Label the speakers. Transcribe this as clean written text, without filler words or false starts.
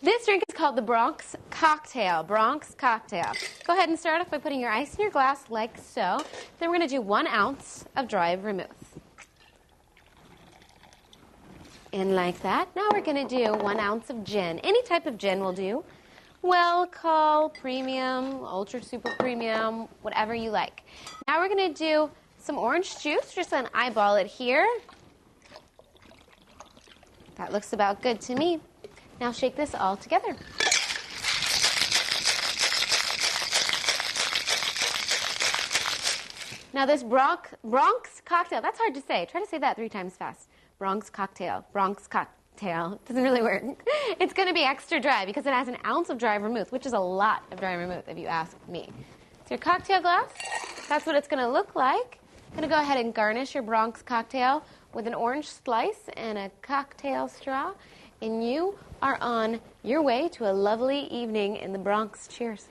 Speaker 1: This drink is called the Bronx Cocktail. Bronx Cocktail. Go ahead and start off by putting your ice in your glass like so. Then we're going to do 1 ounce of dry vermouth. In like that. Now we're going to do 1 ounce of gin. Any type of gin will do. Well, call, premium, ultra super premium, whatever you like. Now we're going to do some orange juice. Just an eyeball it here. That looks about good to me. Now shake this all together. Now this Bronx Cocktail, that's hard to say. Try to say that 3 times fast. Bronx Cocktail. Bronx Cocktail. Doesn't really work. It's going to be extra dry because it has 1 ounce of dry vermouth, which is a lot of dry vermouth if you ask me. So your cocktail glass, that's what it's going to look like. I'm going to go ahead and garnish your Bronx Cocktail with an orange slice and a cocktail straw. And you are on your way to a lovely evening in the Bronx. Cheers.